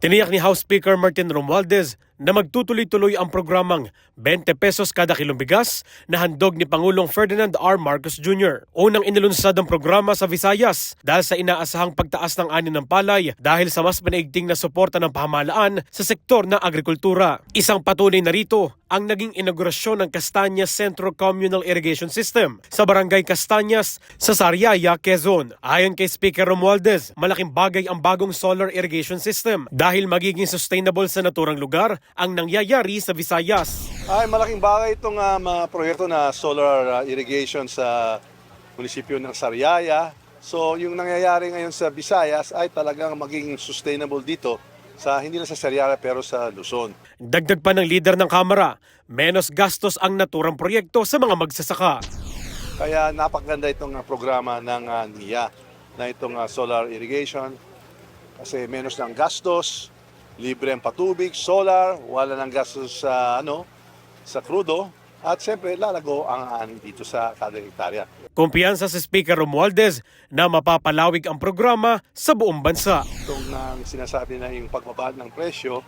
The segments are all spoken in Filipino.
Tiniyak ni House Speaker Martin Romualdez na magtutuloy-tuloy ang programang 20 pesos kada kilong bigas na handog ni Pangulong Ferdinand R. Marcos Jr. Unang inilunsad ang programa sa Visayas dahil sa inaasahang pagtaas ng ani ng palay dahil sa mas panaigting na suporta ng pamahalaan sa sektor ng agrikultura. Isang patunay na rito ang naging inaugurasyon ng Castañas Centro Communal Irrigation System sa Barangay Castañas sa Sariaya, Quezon. Ayon kay Speaker Romualdez, malaking bagay ang bagong solar irrigation system dahil magiging sustainable sa naturang lugar ang nangyayari sa Visayas. Ay, malaking bagay itong mga proyekto na solar irrigation sa munisipyo ng Sariaya. So yung nangyayari ngayon sa Visayas ay talagang maging sustainable dito sa hindi lang sa Sariaya pero sa Luzon. Dagdag pa ng leader ng Kamara, menos gastos ang naturang proyekto sa mga magsasaka. Kaya napakaganda itong programa ng NIA na itong solar irrigation kasi menos ng gastos, libre ang patubig, solar, wala ng gastos sa krudo at siyempre lalago ang ani dito sa kada hektarya. Kumpiyansa sa Speaker Romualdez na mapapalawig ang programa sa buong bansa. Itong sinasabi na yung pagbaba ng presyo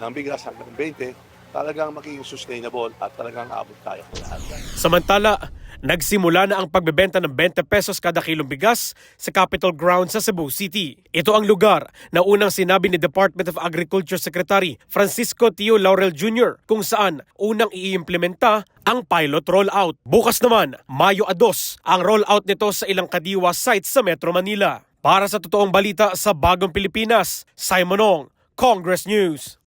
ng bigas hanggang 20, talagang magiging sustainable at talagang abot tayo sa lahat. Samantala, nagsimula na ang pagbebenta ng 20 pesos kada kilong bigas sa Capitol Grounds sa Cebu City. Ito ang lugar na unang sinabi ni Department of Agriculture Secretary Francisco Tio Laurel Jr. kung saan unang iimplementa ang pilot rollout. Bukas naman, Mayo 2, ang rollout nito sa ilang kadiwa sites sa Metro Manila. Para sa totoong balita sa Bagong Pilipinas, Simon Ong, Congress News.